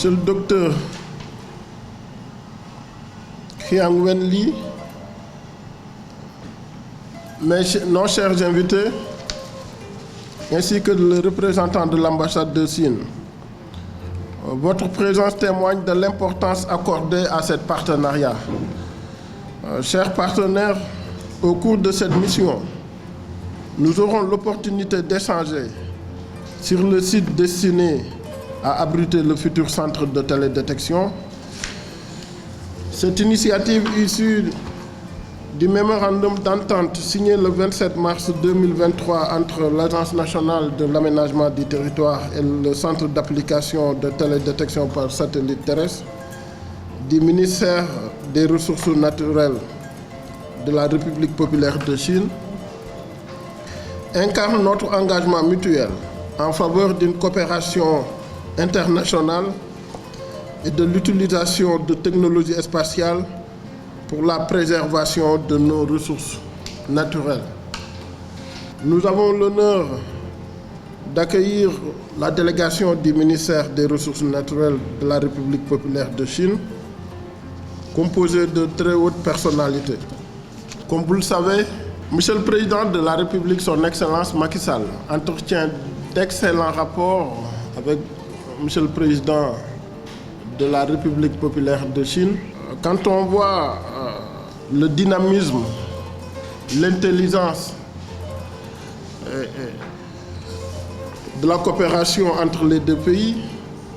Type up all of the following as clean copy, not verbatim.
Monsieur le docteur Khiang Nguyen Ly, nos chers invités, ainsi que le représentant de l'ambassade de Chine, votre présence témoigne de l'importance accordée à ce partenariat. Chers partenaires, au cours de cette mission, nous aurons l'opportunité d'échanger sur le site destiné à abriter le futur centre de télédétection. Cette initiative issue du mémorandum d'entente signé le 27 mars 2023 entre l'Agence nationale de l'aménagement du territoire et le Centre d'application de télédétection par satellite terrestre du ministère des Ressources naturelles de la République populaire de Chine incarne notre engagement mutuel en faveur d'une coopération internationale et de l'utilisation de technologies spatiales pour la préservation de nos ressources naturelles. Nous avons l'honneur d'accueillir la délégation du ministère des Ressources naturelles de la République populaire de Chine, composée de très hautes personnalités. Comme vous le savez, Monsieur le Président de la République, son Excellence Macky Sall, entretient d'excellents rapports avec Monsieur le Président de la République populaire de Chine. Quand on voit le dynamisme, l'intelligence de la coopération entre les deux pays,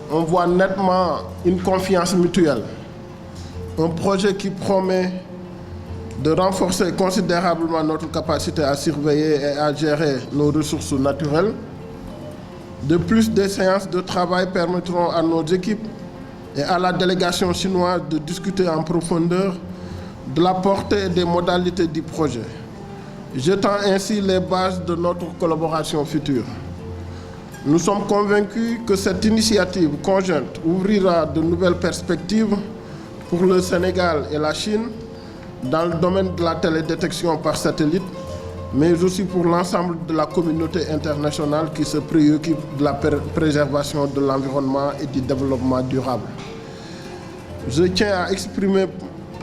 on voit nettement une confiance mutuelle. Un projet qui promet de renforcer considérablement notre capacité à surveiller et à gérer nos ressources naturelles. De plus, des séances de travail permettront à nos équipes et à la délégation chinoise de discuter en profondeur de la portée et des modalités du projet, jetant ainsi les bases de notre collaboration future. Nous sommes convaincus que cette initiative conjointe ouvrira de nouvelles perspectives pour le Sénégal et la Chine dans le domaine de la télédétection par satellite, mais aussi pour l'ensemble de la communauté internationale qui se préoccupe de la préservation de l'environnement et du développement durable. Je tiens à exprimer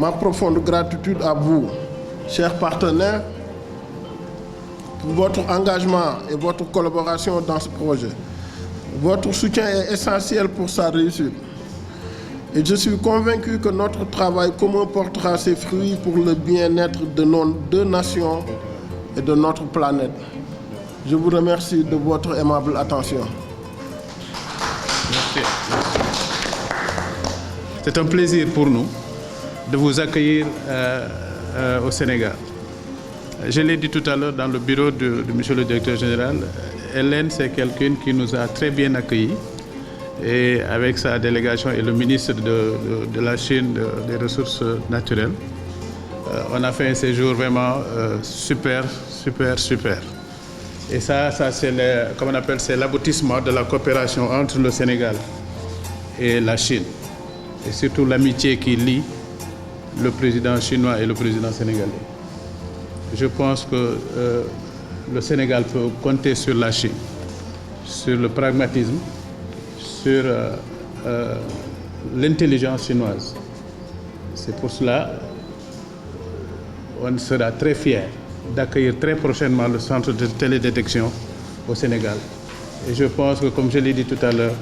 ma profonde gratitude à vous, chers partenaires, pour votre engagement et votre collaboration dans ce projet. Votre soutien est essentiel pour sa réussite. Et je suis convaincu que notre travail commun portera ses fruits pour le bien-être de nos deux nations et de notre planète. Je vous remercie de votre aimable attention. Merci. C'est un plaisir pour nous de vous accueillir au Sénégal. Je l'ai dit tout à l'heure dans le bureau de Monsieur le Directeur Général, Hélène, c'est quelqu'un qui nous a très bien accueillis. Et avec sa délégation et le ministre de la Chine des Ressources naturelles, on a fait un séjour vraiment super. Et ça c'est c'est l'aboutissement de la coopération entre le Sénégal et la Chine. Et surtout l'amitié qui lie le président chinois et le président sénégalais. Je pense que le Sénégal peut compter sur la Chine, sur le pragmatisme, sur l'intelligence chinoise. C'est pour cela qu'on sera très fiers d'accueillir très prochainement le centre de télédétection au Sénégal. Et je pense que, comme je l'ai dit tout à l'heure,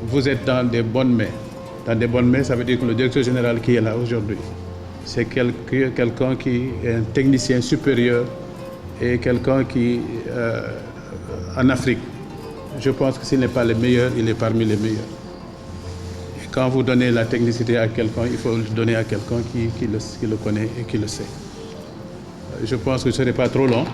vous êtes dans des bonnes mains. Dans des bonnes mains, ça veut dire que le directeur général qui est là aujourd'hui, c'est quelqu'un qui est un technicien supérieur et quelqu'un qui, en Afrique, je pense que s'il n'est pas le meilleur, il est parmi les meilleurs. Et quand vous donnez la technicité à quelqu'un, il faut le donner à quelqu'un qui le connaît et qui le sait. Je pense que ce n'est pas trop long.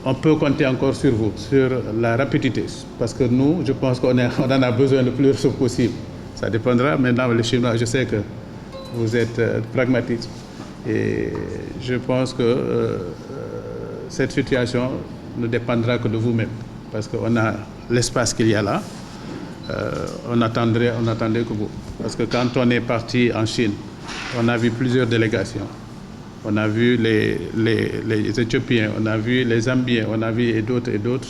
On peut compter encore sur vous, sur la rapidité, parce que nous, je pense qu'on en a besoin le plus possible. Ça dépendra maintenant, les Chinois, je sais que vous êtes pragmatique. Et je pense que cette situation ne dépendra que de vous-même, parce qu'on a l'espace qu'il y a là. On attendait que vous. Parce que quand on est parti en Chine, on a vu plusieurs délégations. On a vu les Éthiopiens, on a vu les Zambiens, on a vu et d'autres.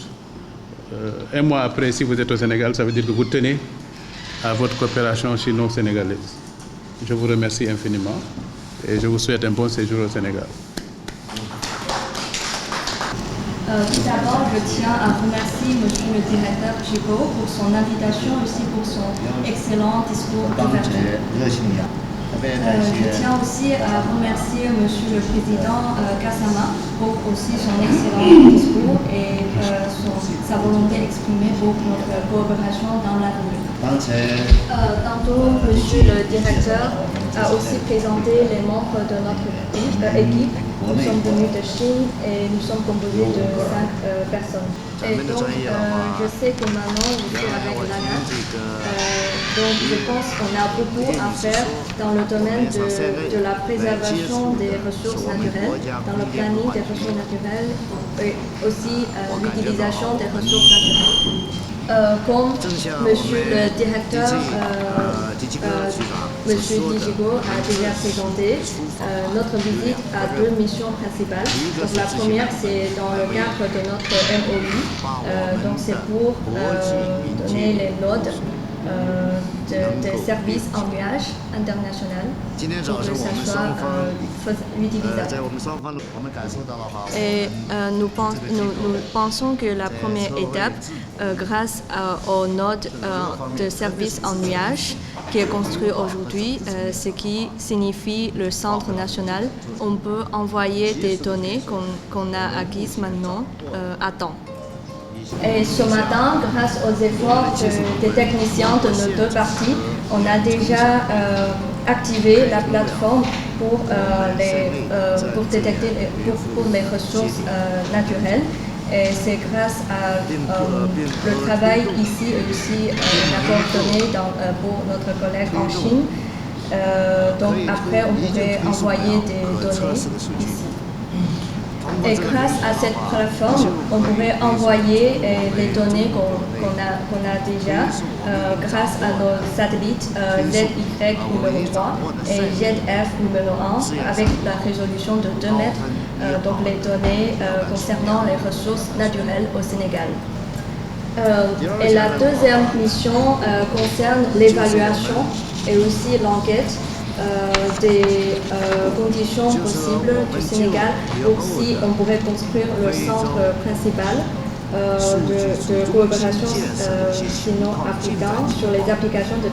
un mois après, si vous êtes au Sénégal, ça veut dire que vous tenez à votre coopération chino-sénégalaise. Je vous remercie infiniment et je vous souhaite un bon séjour au Sénégal. Tout d'abord, je tiens à remercier Monsieur le directeur Djigo pour son invitation et aussi pour son excellent discours d'ouverture. Je tiens aussi à remercier Monsieur le Président Gassama pour aussi son excellent discours et sa volonté exprimée pour notre coopération dans l'avenir. Tantôt, Monsieur le directeur a aussi présenté les membres de notre équipe. Nous sommes venus de Chine et nous sommes composés de 5 personnes. Et donc, je sais que maintenant, je suis avec l'ANAT. Donc, je pense qu'on a beaucoup à faire dans le domaine de la préservation des ressources naturelles, dans le planning des ressources naturelles et aussi l'utilisation des ressources naturelles. Comme Monsieur le directeur, Monsieur Djigo a déjà présenté, notre visite a 2 missions principales. Donc la première, c'est dans le cadre de notre MOU. Donc c'est pour donner les notes des services en nuage international pour que ça soit utilisable. Et nous pensons que la première étape, grâce aux nodes de services en nuage qui est construit aujourd'hui, ce qui signifie le centre national, on peut envoyer des données qu'on a acquises maintenant à temps. Et ce matin, grâce aux efforts des techniciens de nos 2 parties, on a déjà activé la plateforme pour détecter pour les ressources naturelles. Et c'est grâce à le travail ici et aussi l'accord donné pour notre collègue en Chine. Donc après, on pourrait envoyer des données ici. Et grâce à cette plateforme, on pourrait envoyer les données qu'on a déjà grâce à nos satellites ZY numéro 3 et ZF numéro 1 avec la résolution de 2 mètres, donc les données concernant les ressources naturelles au Sénégal. Et la deuxième mission concerne l'évaluation et aussi l'enquête des conditions possibles du Sénégal pour si on pourrait construire le centre principal de coopération sino-africain sur les applications de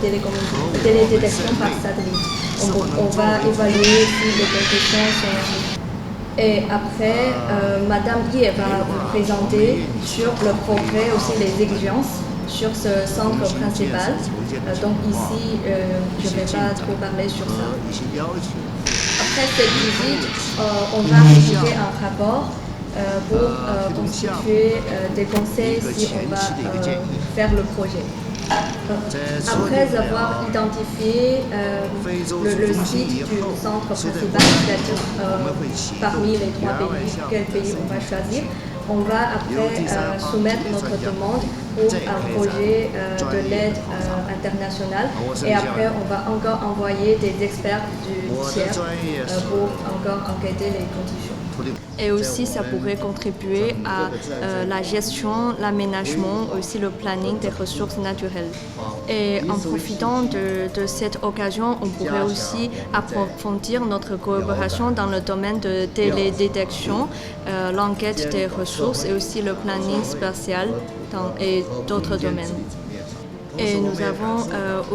télédétection par satellite. On va évaluer si les conditions sont... Et après, Madame Guy va vous présenter sur le progrès, aussi les exigences sur ce centre principal. Donc ici, je ne vais pas trop parler sur ça. Après cette visite, on va rédiger un rapport pour constituer des conseils si on va faire le projet. Après avoir identifié le site du centre principal, c'est-à-dire parmi les 3 pays, quel pays on va choisir, on va après soumettre notre demande pour un projet de l'aide internationale et après on va encore envoyer des experts du tiers pour encore enquêter les conditions. Et aussi, ça pourrait contribuer à la gestion, l'aménagement, aussi le planning des ressources naturelles. Et en profitant de cette occasion, on pourrait aussi approfondir notre coopération dans le domaine de télédétection, l'enquête des ressources et aussi le planning spatial et d'autres domaines. Et nous avons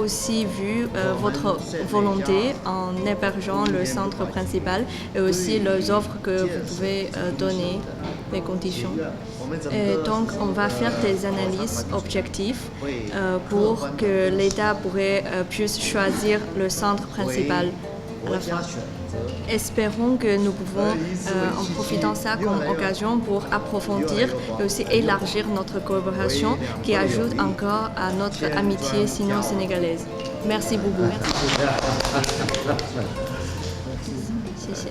aussi vu votre volonté en hébergeant le centre principal et aussi les offres que vous pouvez donner, les conditions. Et donc, on va faire des analyses objectives pour que l'État puisse choisir le centre principal à la fin. Espérons que nous pouvons en profitant de ça comme occasion pour approfondir et aussi élargir notre coopération qui ajoute encore à notre amitié sino-sénégalaise. Merci beaucoup. Merci.